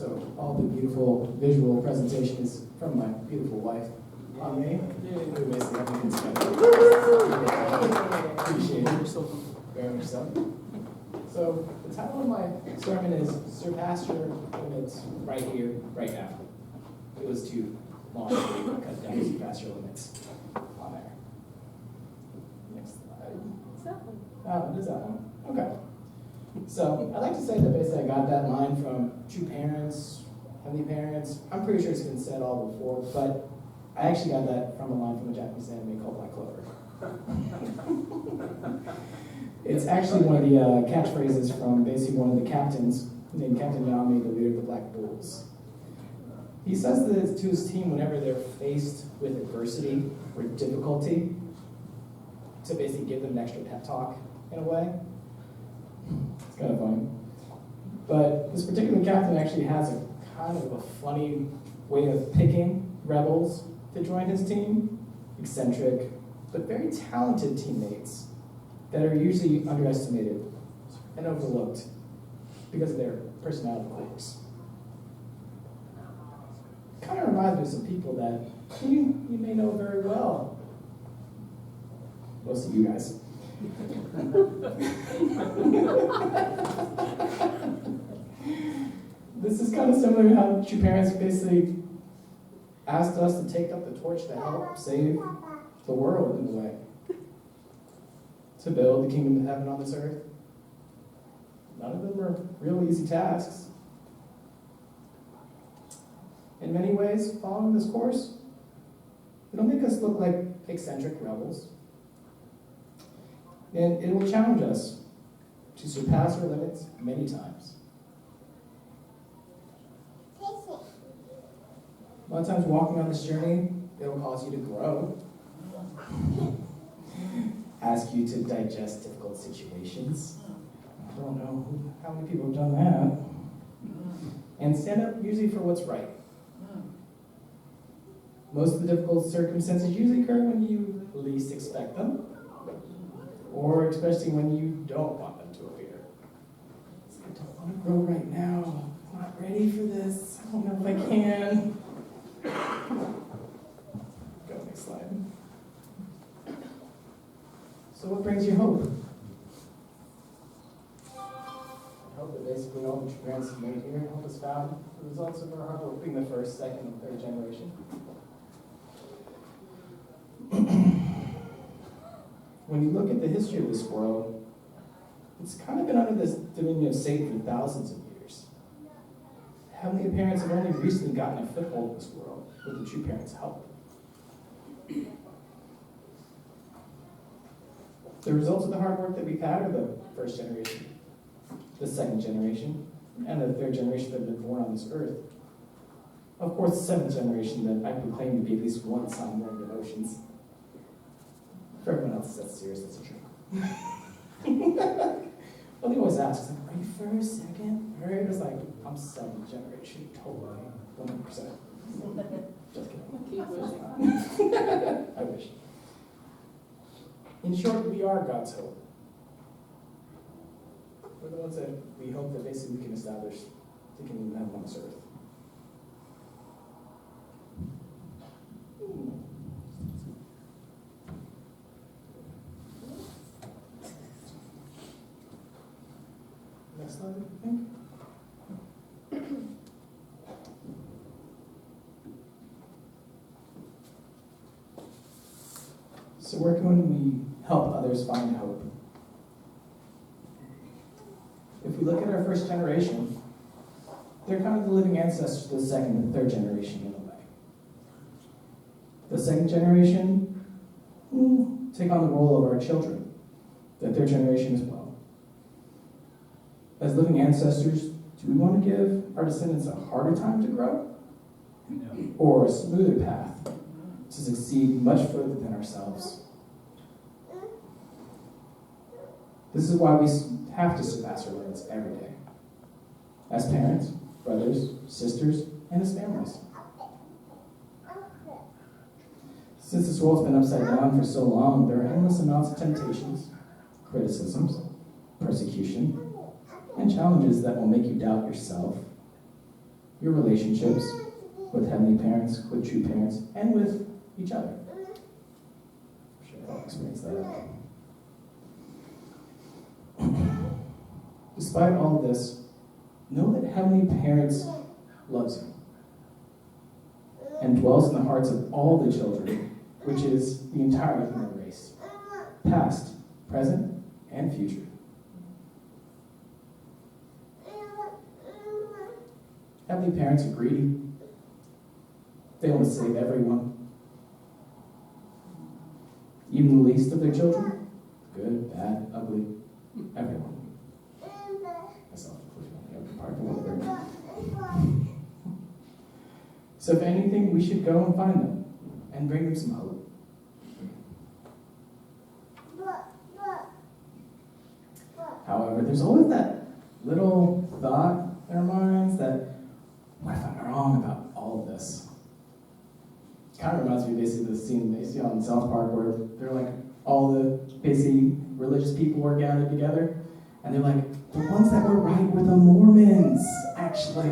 So all the beautiful visual presentation is from my beautiful wife, Ame, who basically helped me together. Appreciate it. Very much so. So the title of my sermon is Surpass Your Limits Right Here, Right Now. It was too long to cut down Surpass Your Limits on there. Next slide. Oh, it is that one. Okay. So I'd like to say that basically I got that line from true parents, heavenly parents. I'm pretty sure it's been said all before, but I actually got that from a line from a Japanese anime called Black Clover. It's actually one of the catchphrases from basically one of the captains named Captain Yami, the leader of the Black Bulls. He says this to his team whenever they're faced with adversity or difficulty, to basically give them an extra pep talk in a way. It's kind of funny. But this particular captain actually has a kind of a funny way of picking rebels to join his team. Eccentric, but very talented teammates that are usually underestimated and overlooked because of their personality quirks. Kind of reminds me of some people that you may know very well. Most of you guys. This is kind of similar to how true parents basically asked us to take up the torch to help save the world in a way. To build the kingdom of heaven on this earth. None of them are real easy tasks. In many ways, following this course, it'll make us look like eccentric rebels. And it will challenge us to surpass our limits many times. A lot of times walking on this journey, it'll cause you to grow. Ask you to digest difficult situations. I don't know how many people have done that. And stand up usually for what's right. Most of the difficult circumstances usually occur when you least expect them, or especially when you don't want them to appear. I don't want to grow right now. I'm not ready for this. I don't know if I can. Go next slide. So what brings you hope? I hope that basically all the parents made here help us found the results of our hard work being the first, second, and third generation. When you look at the history of this world, it's kind of been under this dominion of Satan for thousands of years. Heavenly parents have only recently gotten a foothold in this world with the true parents' help. The results of the hard work that we've had are the first generation, the second generation, and the third generation that have been born on this earth. Of course, the seventh generation that I proclaim to be at least one sign more devotions. For everyone else, that's serious, that's a joke. Well, they always ask, are you first, second, third? It's like, I'm seventh generation, totally, 100%. Just kidding. I wish. In short, we are God's hope. We're the ones that we hope that basically we can establish the kingdom of heaven on this earth. Next slide, I think. So where can we help others find hope? If we look at our first generation, they're kind of the living ancestors to the second and third generation in a way. The second generation take on the role of our children, the third generation as well. As living ancestors, do we want to give our descendants a harder time to grow? No. Or a smoother path to succeed much further than ourselves? This is why we have to surpass our limits every day. As parents, brothers, sisters, and as families. Since this world's been upside down for so long, there are endless amounts of temptations, criticisms, persecution, and challenges that will make you doubt yourself, your relationships with heavenly parents, with true parents, and with each other. I'm sure I'll experience that. Despite all of this, know that heavenly parents loves you and dwells in the hearts of all the children, which is the entire human race, past, present, and future. Heavenly parents are greedy. They want to save everyone, even the least of their children, good, bad, ugly, everyone. Myself included on the ugly part, but whatever. So if anything, we should go and find them and bring them some hope. However, there's always that little thought in our minds that, what if I'm wrong about all of this? It kind of reminds me basically of the scene they see on South Park where they're like, all the basically religious people were gathered together, and they're like, the ones that were right were the Mormons, actually.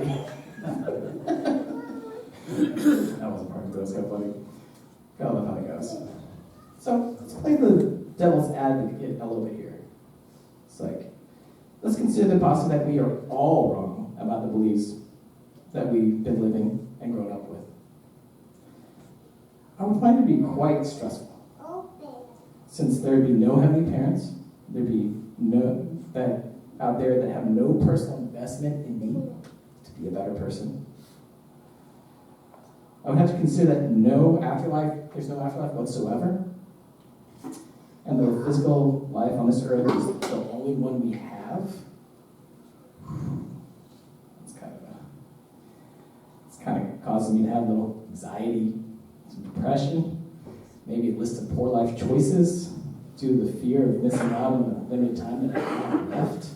That wasn't part of it, that was kind of funny. I love how it goes. So, let's play the devil's advocate a little bit here. It's like, let's consider the possibility that we are all wrong about the beliefs that we've been living and grown up with. I would find it to be quite stressful. Since there'd be no heavenly parents, there'd be no that out there that have no personal investment in me to be a better person. I would have to consider that there's no afterlife whatsoever. And the physical life on this earth is the only one we have. It's kind of causing me to have a little anxiety, some depression, maybe a list of poor life choices due to the fear of missing out on the limited time that I have left.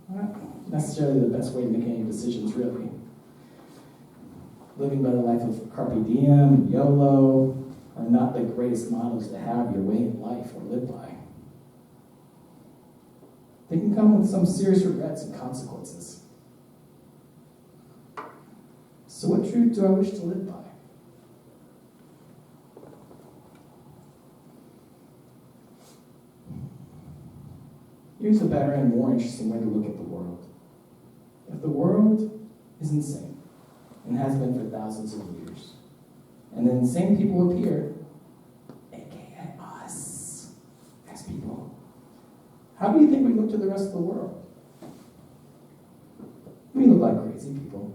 Not necessarily the best way to make any decisions, really. Living by the life of carpe diem and YOLO are not the greatest models to have your way in life or live by. They can come with some serious regrets and consequences. So what truth do I wish to live by? Here's a better and more interesting way to look at the world. If the world is insane, and has been for thousands of years, and then insane people appear, aka us, as people, how do you think we look to the rest of the world? We look like crazy people.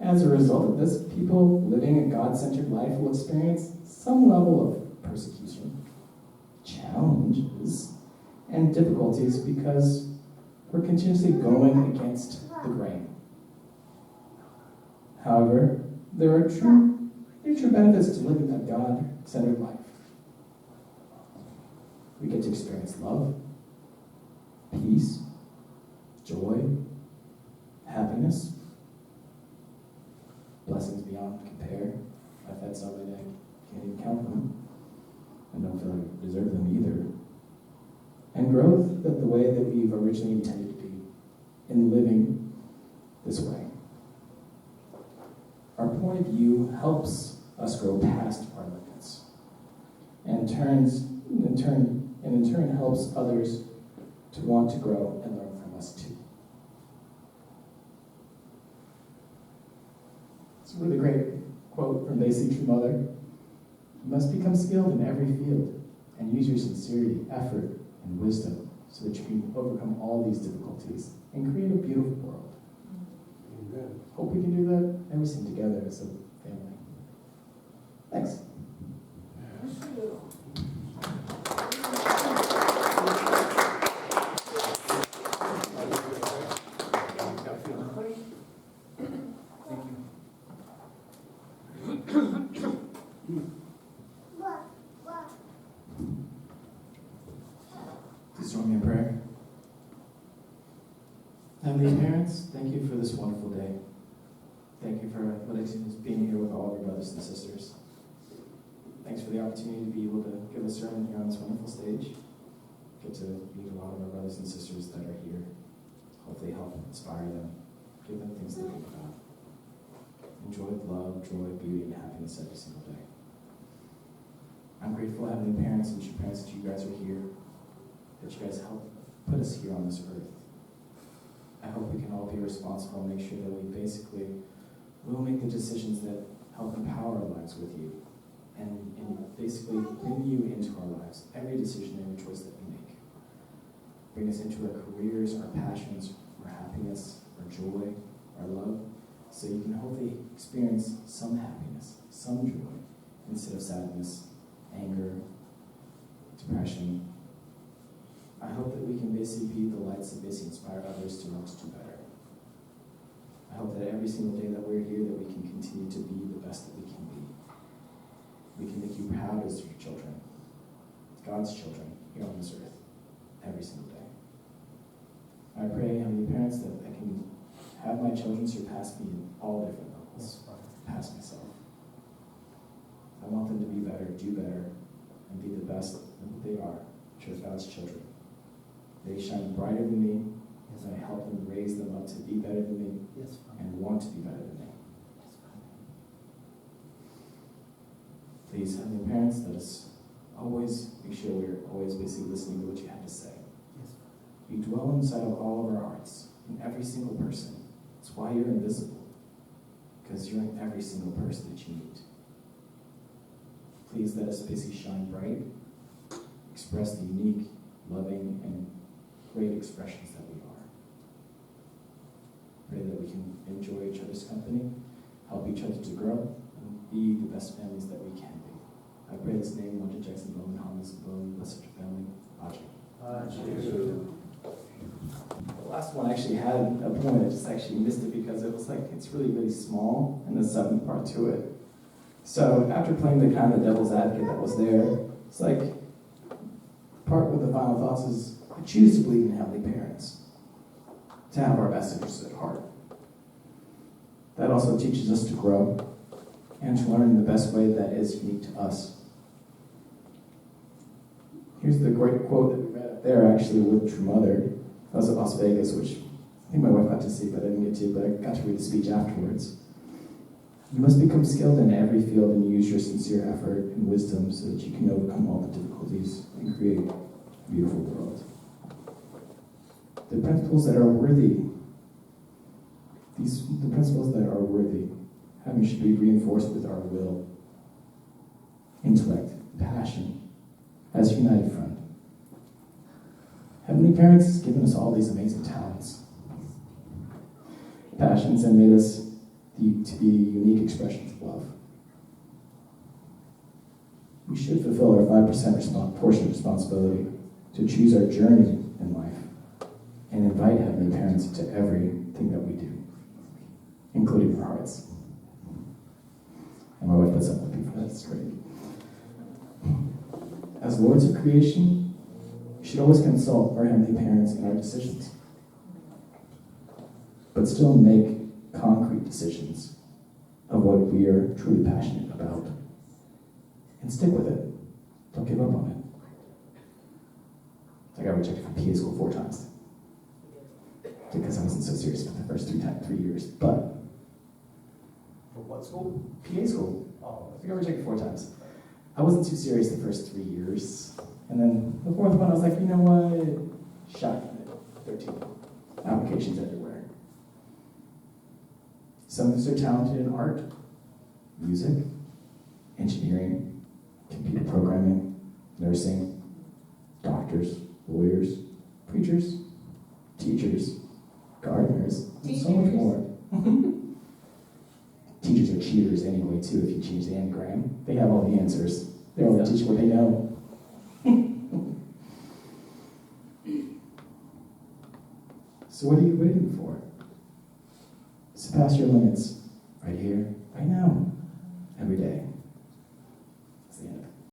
As a result of this, people living a God-centered life will experience some level of persecution, challenges, and difficulties because we're continuously going against the grain. However, there are true benefits to living a God-centered life. We get to experience love, peace, joy, happiness, blessings beyond compare. I've had some and I can't even count them. I don't feel like I deserve them either. And growth that the way that we've originally intended to be in living this way. Our point of view helps us grow past our limits, and in turn helps others to want to grow and learn from us too. It's a really great quote from Basic True Mother. You must become skilled in every field and use your sincerity, effort, and wisdom so that you can overcome all these difficulties and create a beautiful world. Amen. Hope we can do that and we sing together as a family. Thanks. Please join me in prayer. Heavenly parents, thank you for this wonderful day. Thank you for letting us being here with all of your brothers and sisters. Thanks for the opportunity to be able to give a sermon here on this wonderful stage. Get to meet a lot of our brothers and sisters that are here. hopefully help inspire them, give them things to think about. Enjoy love, joy, beauty, and happiness every single day. I'm grateful, Heavenly Parents and True Parents, that you guys are here, that you guys help put us here on this earth. I hope we can all be responsible and make sure that we basically will make the decisions that help empower our lives with you and basically bring you into our lives, every decision, every choice that we make. Bring us into our careers, our passions, our happiness, our joy, our love, so you can hopefully experience some happiness, some joy, instead of sadness, anger, depression. I hope that we can basically be the lights that basically inspire others to want to do better. I hope that every single day that we're here, that we can continue to be the best that we can be. We can make you proud as your children, God's children, here on this earth, every single day. I pray, Heavenly Parents, that I can have my children surpass me in all different levels, pass myself. I want them to be better, do better, and be the best than who they are, which are God's children. They shine brighter than me, as I help them raise them up to be better than me, and want to be better than me. Please, Heavenly Parents, let us always make sure we're always basically listening to what you have to say. You dwell inside of all of our hearts, in every single person. That's why you're invisible, because you're in every single person that you meet. Please let us basically shine bright, express the unique, loving, and great expressions that we are. Pray that we can enjoy each other's company, help each other to grow, and be the best families that we can be. I pray this name, Roger Jackson Bowman, Thomas Bowman, bless your family. Aji. The last one actually had a point. I just actually missed it because it was like, it's really, really small, and the seventh part to it. So after playing the kind of devil's advocate that was there, it's like, part with the final thoughts is, I choose to believe in Heavenly Parents, to have our best interests at heart. That also teaches us to grow and to learn in the best way that is unique to us. Here's the great quote that we read up there, actually, with True Mother. I was at Las Vegas, which I think my wife got to see, but I didn't get to, but I got to read the speech afterwards. You must become skilled in every field and use your sincere effort and wisdom so that you can overcome all the difficulties and create a beautiful world. The principles that are worthy, the principles that are worthy, having should be reinforced with our will, intellect, passion, as a united front. Heavenly Parents has given us all these amazing talents, passions, and made us to be unique expressions of love. We should fulfill our 5% portion of responsibility to choose our journey in life and invite Heavenly Parents into everything that we do, including our hearts. And my wife puts up with me for that. It's great. As lords of creation, we should always consult our Heavenly Parents in our decisions, but still make concrete decisions of what we are truly passionate about. And stick with it. Don't give up on it. I got rejected from PA school 4 times. Because I wasn't so serious for the first 3 years. But For what school? PA school. Oh, I got rejected 4 times. I wasn't too serious the first 3 years. And then the 4th one, I was like, you know what? Shotgun it. 13 applications everywhere. Some of us are talented in art, music, engineering, computer programming, nursing, doctors, lawyers, preachers, teachers, gardeners, and so much more. Teachers are cheaters anyway, too, if you change the anagram. They have all the answers. They only teach what they know. So what are you waiting for? Surpass your limits right here, right now.